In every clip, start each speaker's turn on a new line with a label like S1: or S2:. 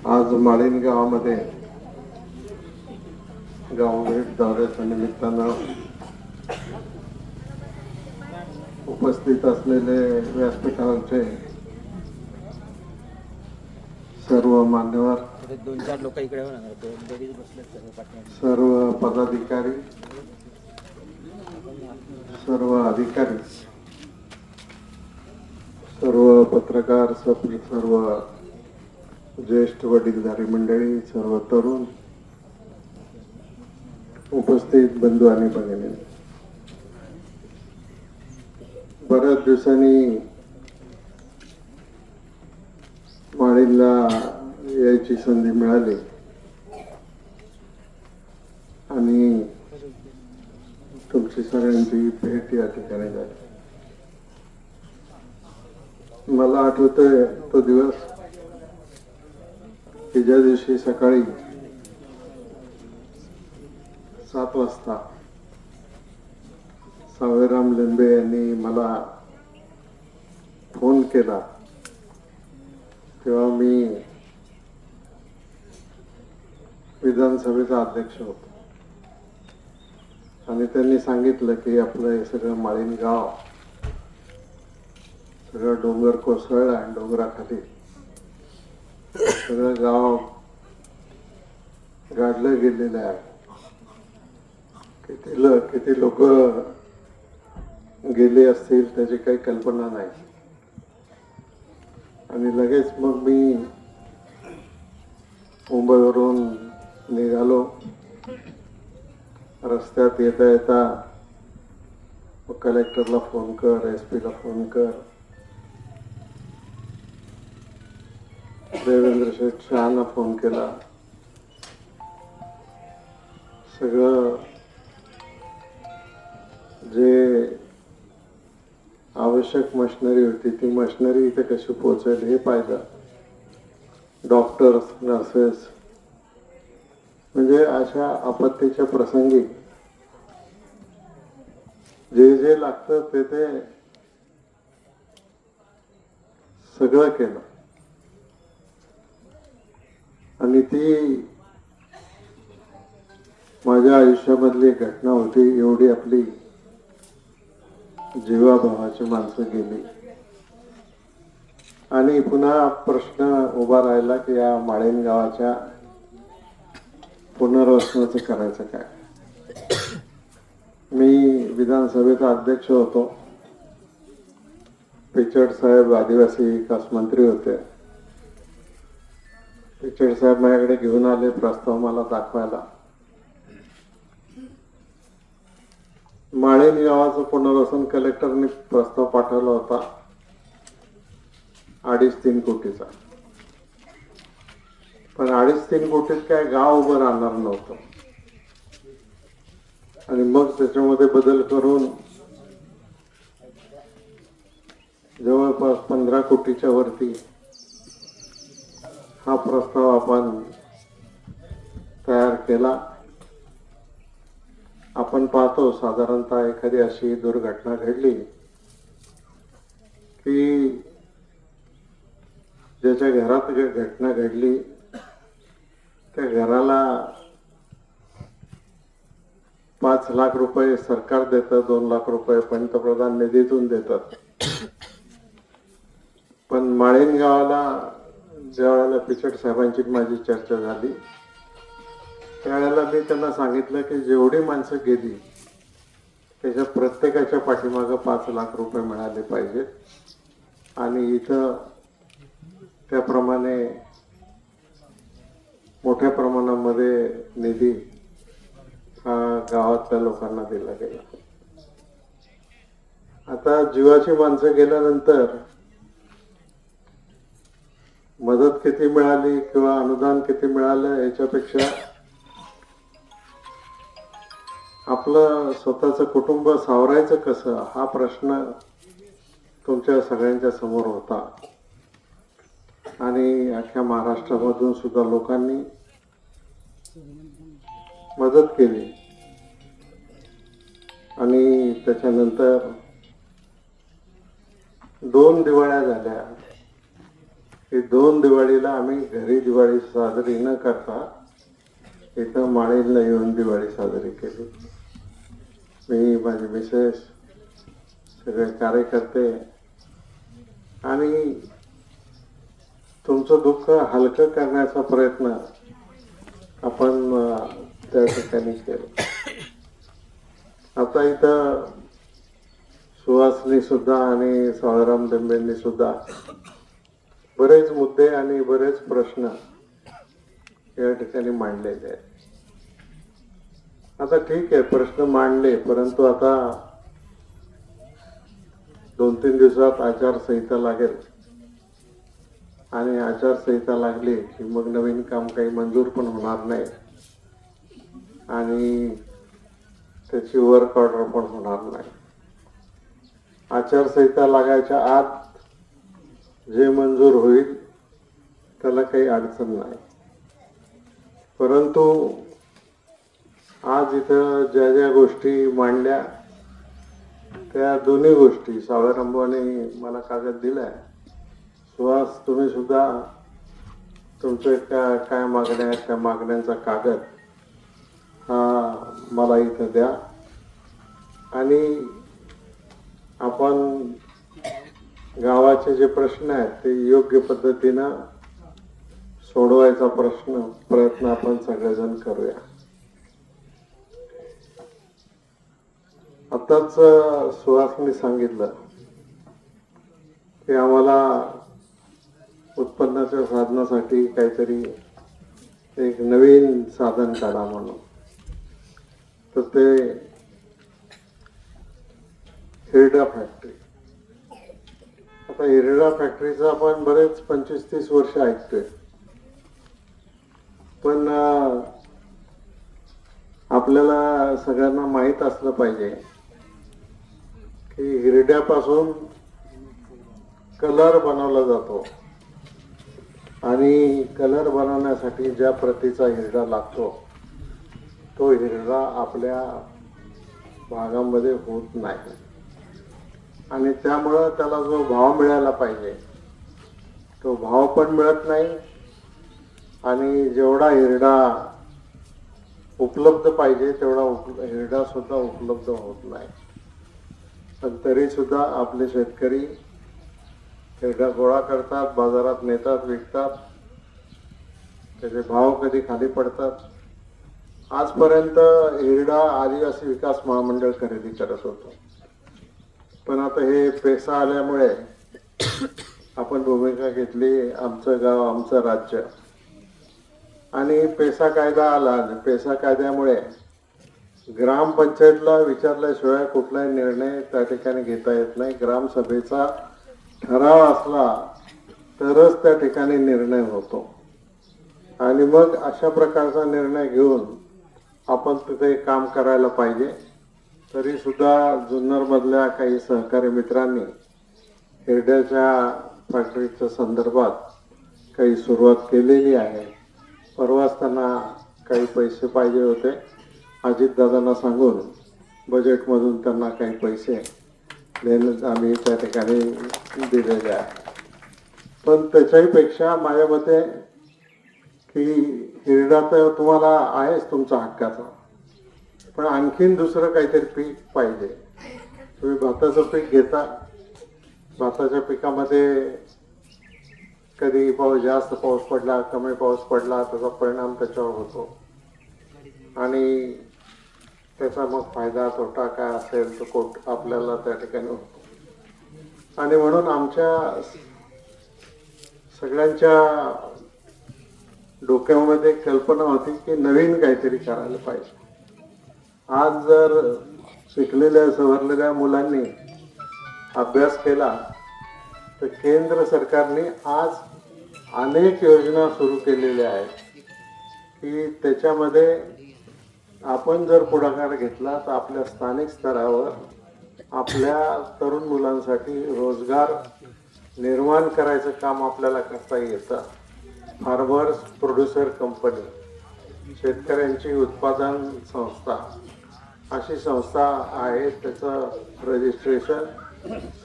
S1: आज माळीण गावामध्ये गावभेट दौऱ्याच्या निमित्तानं उपस्थित असलेले व्यासपीठावरचे सर्व मान्यवर,
S2: दोन-चार लोक इकडे
S1: सर्व पदाधिकारी, सर्व अधिकारी, सर्व पत्रकार, सर्व ज्येष्ठ वडीलधारी मंडळी, सर्व तरुण उपस्थित बंधू आणि भगिनी, बऱ्याच दिवसांनी माळीणला यायची संधी मिळाली आणि तुमची सगळ्यांची भेट या ठिकाणी झाली. मला आठवतंय तो दिवस की ज्या दिवशी सकाळी 7 वाजता सावेराम लिंबे यांनी मला फोन केला. तेव्हा मी विधानसभेचा अध्यक्ष होतो आणि त्यांनी सांगितलं की आपलं हे सगळं माळीण गाव सगळं डोंगर कोसळलं आणि डोंगराखाली सगळं गाव गाडलं गेलेलं आहे. किती लोक गेले असतील त्याची काही कल्पना नाही. आणि लगेच मग मी मुंबईवरून निघालो. रस्त्यात येता येता कलेक्टरला फोन कर, SP ला फोन कर, देवेंद्र शेठ शहाना फोन केला. सगळं जे आवश्यक मशिनरी होती ती मशिनरी इथे कशी पोहोचेल हे पाहिलं. डॉक्टर्स, नर्सेस, म्हणजे अशा आपत्तीच्या प्रसंगी जे जे लागतं ते सगळं केलं. आणि ती माझ्या आयुष्यामधली एक घटना होती. एवढी आपली जीवाभावाची माणसं गेली आणि पुन्हा प्रश्न उभा राहिला की या माळीण गावाच्या पुनर्वसनाचं करायचं काय. मी विधानसभेचा अध्यक्ष होतो. पिचड साहेब आदिवासी विकास मंत्री होते. पिचड साहेब माझ्याकडे घेऊन आले प्रस्ताव मला दाखवायला. माळीण गावाचं पुनर्वसन कलेक्टरने प्रस्ताव पाठवला होता 2.5-3 कोटीचा. पण 2.5-3 कोटीत काय गाव उभं राहणार नव्हतं. आणि मग त्याच्यामध्ये बदल करून जवळपास 15 कोटीच्या वरती हा प्रस्ताव आपण तयार केला. आपण पाहतो साधारणतः एखादी अशी दुर्घटना घडली की ज्याच्या घरात घटना घडली त्या घराला 5 लाख रुपये सरकार देतं, 2 लाख रुपये पंतप्रधान निधीतून देतात. पण माळीण गावाला ज्या वेळेला पिचड साहेबांची माझी चर्चा झाली त्यावेळेला मी त्यांना सांगितलं की जेवढी माणसं गेली त्याच्या प्रत्येकाच्या पाठीमागं 5 लाख रुपये मिळाले पाहिजेत. आणि इथं त्याप्रमाणे मोठ्या प्रमाणामध्ये निधी हा गावातल्या लोकांना दिला गेला. आता जीवाची माणसं गेल्यानंतर मदत किती मिळाली किंवा अनुदान किती मिळालं याच्यापेक्षा आपलं स्वतःचं कुटुंब सावरायचं कसं हा प्रश्न तुमच्या सगळ्यांच्या समोर होता. आणि अख्ख्या महाराष्ट्रामधून सुद्धा लोकांनी मदत केली. आणि त्याच्यानंतर 2 दिवाळ्या झाल्या. की 2 दिवाळीला आम्ही घरी दिवाळी साजरी न करता इथं माळीला येऊन दिवाळी साजरी केली. मी, माझी मिसेस, सगळे कार्यकर्ते आणि तुमचं दुःख हलकं करण्याचा प्रयत्न आपण त्या ठिकाणी केला. आता इथं सुहासनी सुद्धा आणि सावळाराम डेंबेंनी सुद्धा बरेच मुद्दे आणि बरेच प्रश्न या ठिकाणी मांडलेले आहेत. आता ठीक आहे, प्रश्न मांडले, परंतु आता 2-3 दिवसात आचारसंहिता लागेल आणि आचारसंहिता लागली की मग नवीन काम काही मंजूर पण होणार नाही आणि त्याची वर्क ऑर्डर पण होणार नाही. आचारसंहिता लागायच्या आत जे मंजूर होईल त्याला काही अडचण नाही. परंतु आज इथं ज्या ज्या गोष्टी मांडल्या त्या दोन्ही गोष्टी सावळारामने मला कागद दिलाय. सुहास, तुम्ही सुद्धा तुमचे काय मागण्या आहेत त्या मागण्यांचा कागद हा मला इथं द्या आणि आपण गावाचे जे प्रश्न आहेत ते योग्य पद्धतीनं सोडवायचा प्रयत्न आपण सगळेजण करूया. आताच सुहासने सांगितलं की आम्हाला उत्पन्नाच्या साधनासाठी काहीतरी एक नवीन साधन काढा म्हणून. तर ते हिरडा फॅक्टरी. आता हिरडा फॅक्टरीचं आपण बरेच 25-30 वर्ष ऐकतोय, पण आपल्याला सगळ्यांना माहीत असलं पाहिजे की हिरड्यापासून कलर बनवला जातो आणि कलर बनवण्यासाठी ज्या प्रतीचा हिरडा लागतो तो हिरडा आपल्या भागामध्ये होत नाही आणि त्यामुळं त्याला जो भाव मिळायला पाहिजे तो भाव पण मिळत नाही आणि जेवढा हिरडा उपलब्ध पाहिजे तेवढा हिरडा सुद्धा उपलब्ध होत नाही. पण तरी सुद्धा आपले शेतकरी हिरडा गोळा करतात, बाजारात नेतात, विकतात. त्याचे भाव कधी खाली पडतात. आजपर्यंत हिरडा आदिवासी विकास महामंडळ खरेदी करत होतो, पण आता हे पेसा आल्यामुळे आपण भूमिका घेतली आमचं गाव आमचं राज्य आणि पेसा कायदा आला. पेसा कायद्यामुळे ग्रामपंचायतला विचारल्याशिवाय कुठलाही निर्णय त्या ठिकाणी घेता येत नाही. ग्रामसभेचा ठराव असला तरच त्या ठिकाणी निर्णय होतो आणि मग अशा प्रकारचा निर्णय घेऊन आपण तिथे काम करायला पाहिजे. तरी सुद्धा जुन्नरमधल्या काही सहकारी मित्रांनी हिरड्याच्या फॅक्टरीच्या संदर्भात काही सुरुवात केलेली आहे. परवाच त्यांना काही पैसे पाहिजे होते. अजितदादांना सांगून बजेटमधून त्यांना काही पैसे देणं आम्ही त्या ठिकाणी दिलेले आहे. पण त्याच्याही पेक्षा माझ्या मते की हिरडा तर तुम्हाला आहेच तुमचा हक्काचा, पण आणखीन दुसरं काहीतरी पीक पाहिजे. तुम्ही भाताचं पीक घेता, भाताच्या पिकामध्ये कधी जास्त पाऊस पडला, कमी पाऊस पडला त्याचा परिणाम त्याच्यावर होतो आणि त्याचा मग फायदा तोटा काय असेल तो आपल्याला त्या ठिकाणी होतो. आणि म्हणून आमच्या सगळ्यांच्या डोक्यामध्ये कल्पना होती की नवीन काहीतरी करायला पाहिजे. आज जर शिकलेल्या सवरलेल्या मुलांनी अभ्यास केला तर केंद्र सरकारने आज अनेक योजना सुरू केलेल्या आहेत की त्याच्यामध्ये आपण जर पुढाकार घेतला तर आपल्या स्थानिक स्तरावर आपल्या तरुण मुलांसाठी रोजगार निर्माण करायचं काम आपल्याला करता येतं. फार्मर्स प्रोड्युसर कंपनी, शेतकऱ्यांची उत्पादन संस्था अशी संस्था आहे. त्याचं रजिस्ट्रेशन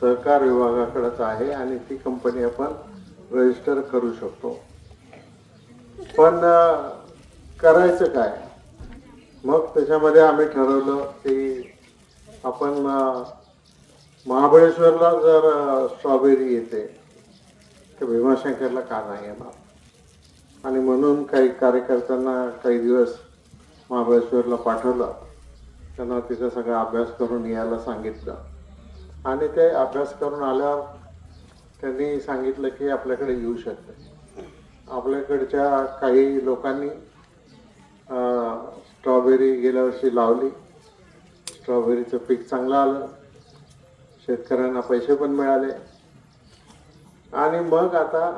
S1: सहकार विभागाकडेच आहे आणि ती कंपनी आपण रजिस्टर करू शकतो. पण करायचं काय? मग त्याच्यामध्ये आम्ही ठरवलं की आपण महाबळेश्वरला जर स्ट्रॉबेरी येते तर भीमाशंकरला का नाही येणार? आणि म्हणून काही कार्यकर्त्यांना काही दिवस महाबळेश्वरला पाठवलं. त्यांना तिचा सगळा अभ्यास करून यायला सांगितलं आणि ते अभ्यास करून आल्यावर त्यांनी सांगितलं की आपल्याकडे येऊ शकते. आपल्याकडच्या काही लोकांनी स्ट्रॉबेरी गेल्या वर्षी लावली. स्ट्रॉबेरीचं पीक चांगलं आलं, शेतकऱ्यांना पैसे पण मिळाले. आणि मग आता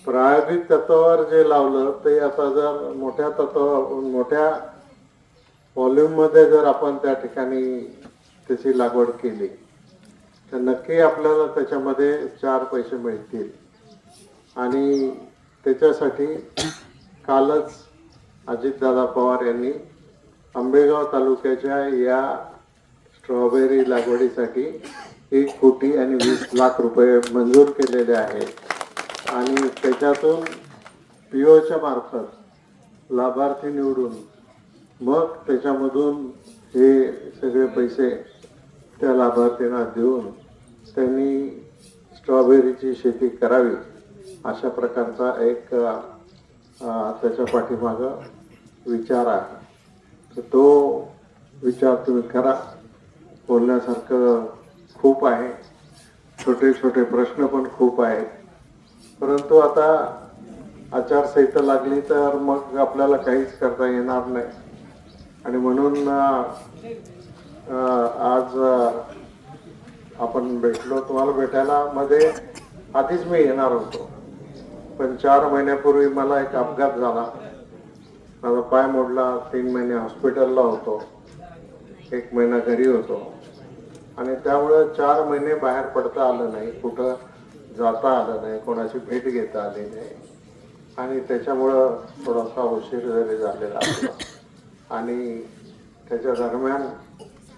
S1: प्रायोगिक तत्वावर जे लावलं ते आता जर मोठ्या व्हॉल्यूममध्ये जर आपण त्या ठिकाणी त्याची लागवड केली तर नक्की आपल्याला त्याच्यामध्ये 4 पैसे मिळतील. आणि त्याच्यासाठी कालच अजितदादा पवार यांनी आंबेगाव तालुक्याच्या या स्ट्रॉबेरी लागवडीसाठी 1,20,00,000 रुपये मंजूर केलेले आहेत. आणि त्याच्यातून POच्या मार्फत लाभार्थी निवडून मग त्याच्यामधून हे सगळे पैसे त्या लाभार्थींना देऊन त्यांनी स्ट्रॉबेरीची शेती करावी अशा प्रकारचा एक त्याच्या पाठीमागं विचार आहे. तर तो विचार तुम्ही करा. बोलण्यासारखं खूप आहे, छोटे छोटे प्रश्न पण खूप आहेत. परंतु आता आचारसंहिता लागली तर मग आपल्याला काहीच करता येणार नाही. आणि म्हणून आज आपण भेटलो. तुम्हाला भेटायला मध्ये आधीच मी येणार होतो, पण 4 महिन्यापूर्वी मला एक अपघात झाला. माझा पाय मोडला. 3 महिने हॉस्पिटलला होतो, 1 महिना घरी होतो. आणि त्यामुळे 4 महिने बाहेर पडता आलं नाही, कुठं जाता आलं नाही, कोणाची भेट घेता आली नाही. आणि त्याच्यामुळं थोडासा उशीर जरी झालेला असला. आणि त्याच्या दरम्यान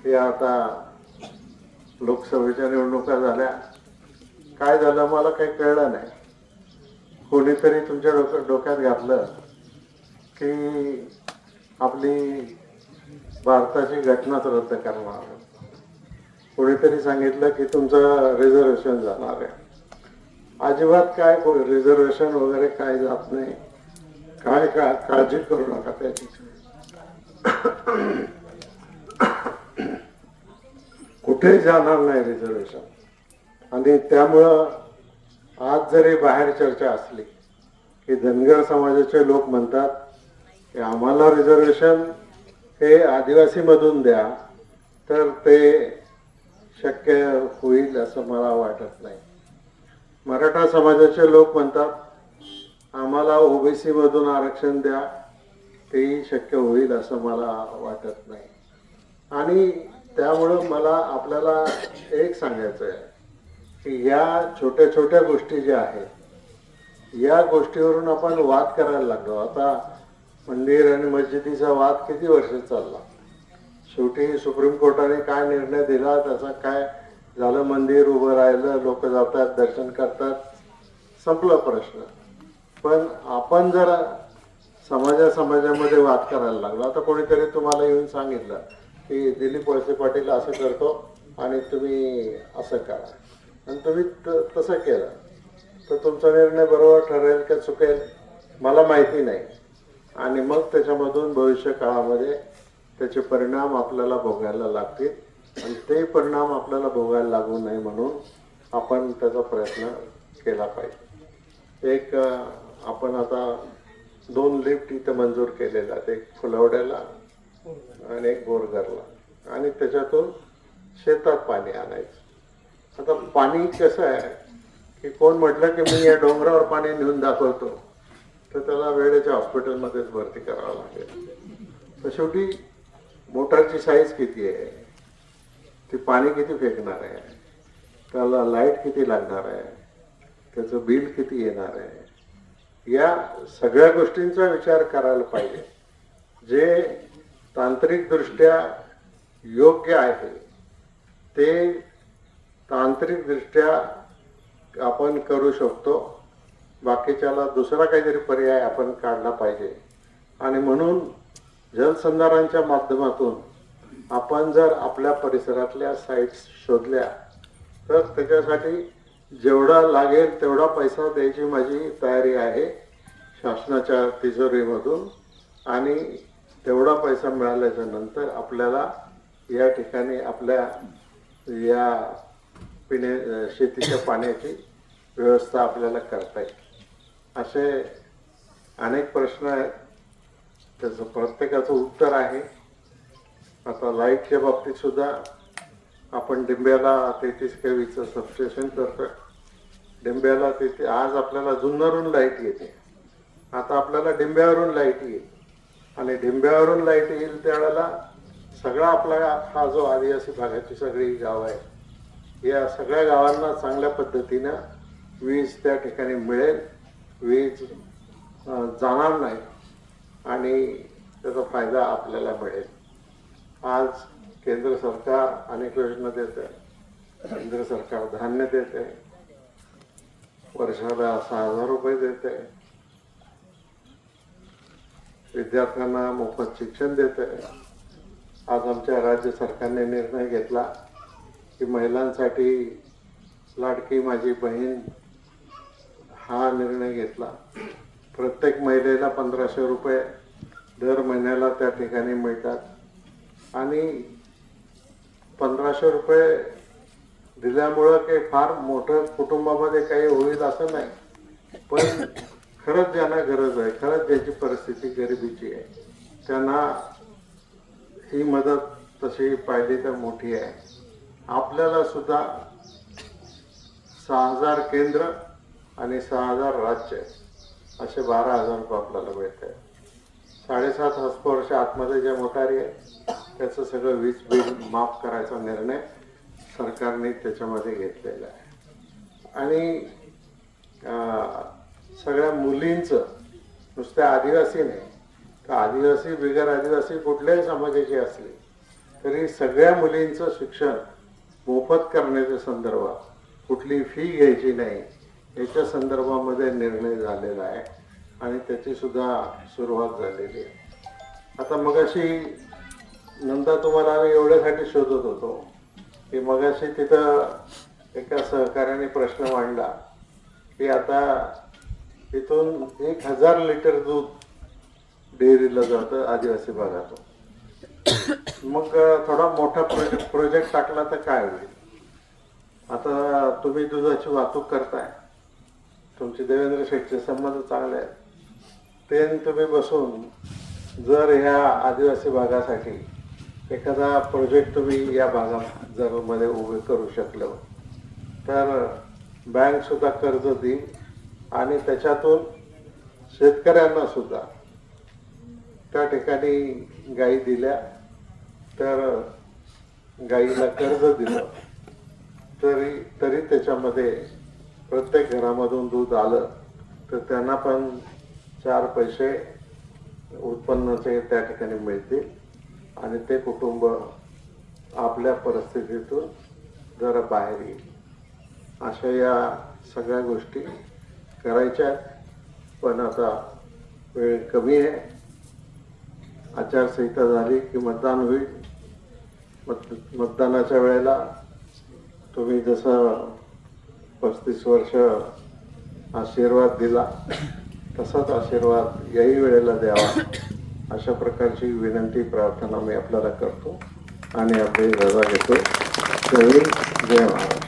S1: हे आता लोकसभेच्या निवडणुका झाल्या. काय झालं मला काही कळलं नाही. कोणीतरी तुमच्या डोक्यात घातलं की आपली भारताची घटनाच रद्द करणार. कोणीतरी सांगितलं की तुमचं रिझर्वेशन जाणार आहे. अजिबात काय रिझर्वेशन वगैरे काय जात नाही. काय काळजी करू नका त्याची. कुठे जाणार नाही रिझर्वेशन. आणि त्यामुळं आज जरी बाहेर चर्चा असली की धनगर समाजाचे लोक म्हणतात की आम्हाला रिझर्वेशन हे आदिवासी मधून द्या, तर ते शक्य होईल असं मला वाटत नाही. मराठा समाजाचे लोक म्हणतात आम्हाला OBC मधून आरक्षण द्या, तेही शक्य होईल असं मला वाटत नाही. आणि त्यामुळं मला आपल्याला एक सांगायचं आहे की या छोट्या छोट्या गोष्टी ज्या आहेत या गोष्टीवरून आपण वाद करायला लागलो. आता मंदिर आणि मस्जिदीचा वाद किती वर्ष चालला. शेवटी सुप्रीम कोर्टाने काय निर्णय दिला, त्याचा काय झालं, मंदिर उभं राहिलं, लोक जातात, दर्शन करतात, संपला प्रश्न. पण आपण जर समाजामध्ये वाद करायला लागलो. आता कोणीतरी तुम्हाला येऊन सांगितलं की दिलीप वळसे पाटील असं करतो आणि तुम्ही असं करा, आणि तुम्ही तसं केलं तर तुमचा निर्णय बरोबर ठरेल का चुकेल मला माहिती नाही. आणि मग त्याच्यामधून भविष्य काळामध्ये त्याचे परिणाम आपल्याला भोगायला लागतील. आणि ते परिणाम आपल्याला भोगायला लागू नये म्हणून आपण त्याचा प्रयत्न केला पाहिजे. एक आपण आता 2 लिफ्ट इथं मंजूर केलेल्या आहेत, एक फुलवड्याला आणि एक बोरघरला. आणि त्याच्यातून शेतात पाणी आणायचं. आता पाणी कसं आहे की कोण म्हटलं की मी या डोंगरावर पाणी नेऊन दाखवतो तर त्याला वेळेच्या हॉस्पिटलमध्येच भरती करावं लागेल. तर शेवटी मोटरची साईज किती आहे, ते पाणी किती फेकणार आहे, त्याला लाईट किती लागणार आहे, त्याचं बिल किती येणार आहे, या सगळ्या गोष्टींचा विचार करायला पाहिजे. जे तांत्रिकदृष्ट्या योग्य आहे ते तांत्रिकदृष्ट्या आपण करू शकतो. बाकीच्याला दुसरा काहीतरी पर्याय आपण काढला पाहिजे. आणि म्हणून जलसंधारणाच्या माध्यमातून आपण जर आपल्या परिसरातल्या साईट्स शोधल्या तर त्याच्यासाठी जेवढा लागेल तेवढा पैसा द्यायची माझी तयारी आहे शासनाच्या तिजोरीमधून. आणि तेवढा पैसा मिळाल्याच्या नंतर आपल्याला या ठिकाणी आपल्या या शेतीच्या पाण्याची व्यवस्था आपल्याला करता येईल. असे अनेक प्रश्न आहेत, त्याचं प्रत्येकाचं उत्तर आहे. आता लाईटच्या बाबतीत सुद्धा आपण डिंब्याला 33 kVचं सबस्टेशन करतोय. डिंब्याला तिथे आज आपल्याला जुन्नरून लाईट येते, आता आपल्याला डिंब्यावरून लाईट येईल. आणि डिंब्यावरून लाईट येईल त्यावेळेला सगळा आपला हा जो आदिवासी भागाची सगळी गाव आहे या सगळ्या गावांना चांगल्या पद्धतीनं वीज त्या ठिकाणी मिळेल, वीज जाणार नाही आणि त्याचा फायदा आपल्याला मिळेल. आज केंद्र सरकार अनेक योजना देते. केंद्र सरकार धान्य देते, वर्षाला 6,000 रुपये देते, विद्यार्थ्यांना मोफत शिक्षण देते. आज आमच्या राज्य सरकारने निर्णय घेतला की महिलांसाठी लाडकी माझी बहीण हा निर्णय घेतला. प्रत्येक महिलेला 1,500 रुपये दर महिन्याला त्या ठिकाणी मिळतात. आणि 1,500 रुपये दिल्यामुळं काही फार मोठं कुटुंबामध्ये काही होईल असं नाही, पण खरंच ज्यांना गरज आहे, खरंच ज्याची परिस्थिती गरिबीची आहे, त्यांना ही मदत तशी पाहिली तर मोठी आहे. आपल्याला सुद्धा 6,000 केंद्र आणि 6,000 राज्य असे 12,000 रुपये आपल्याला मिळत आहे. 7.5 हॉर्सपॉवरच्या आतमध्ये ज्या मोटारी आहे त्याचं सगळं वीज बिल माफ करायचा निर्णय सरकारने त्याच्यामध्ये घेतलेला आहे. आणि सगळ्या मुलींचं नुसत्या आदिवासी नाही तर आदिवासी बिगर आदिवासी कुठल्याही समाजाची असली तरी सगळ्या मुलींचं शिक्षण मोफत करण्याच्या संदर्भात कुठली फी घ्यायची नाही याच्या संदर्भामध्ये निर्णय झालेला आहे आणि त्याची सुद्धा सुरुवात झालेली आहे. आता मगाशी नंतर तुम्हाला आम्ही एवढ्यासाठी शोधत होतो की मगाशी तिथं एका सहकार्याने प्रश्न मांडला की आता इथून 1,000 लिटर दूध डेअरीला जातं आदिवासी भागातून. मग थोडा मोठा प्रोजेक्ट टाकला तर काय होईल. आता तुम्ही दुधाची वाहतूक करताय, तुमचे देवेंद्र शेठचे संबंध चांगले आहेत, ते तुम्ही बसून जर ह्या आदिवासी भागासाठी एखादा प्रोजेक्ट तुम्ही या भागात जर मध्ये उभे करू शकलो तर बँक सुद्धा कर्ज देईल आणि त्याच्यातून शेतकऱ्यांना सुद्धा त्या ठिकाणी गायी दिल्या तर गायीला कर्ज दिलं तरी त्याच्यामध्ये प्रत्येक घरामधून दूध आलं तर त्यांना पण 4 पैसे उत्पन्नाचे त्या ठिकाणी मिळतील आणि ते कुटुंब आपल्या परिस्थितीतून जरा बाहेर येईल. अशा या सगळ्या गोष्टी करायच्या आहेत. पण आता वेळ कमी आहे. आचारसंहिता झाली की मतदान होईल. मतदानाच्या वेळेला तुम्ही जसं 35 वर्ष आशीर्वाद दिला तसाच आशीर्वाद याही वेळेला द्यावा अशा प्रकारची विनंती प्रार्थना मी आपल्याला करतो आणि आपली रजा घेतो. जय हिंद, जय महाराष्ट्र.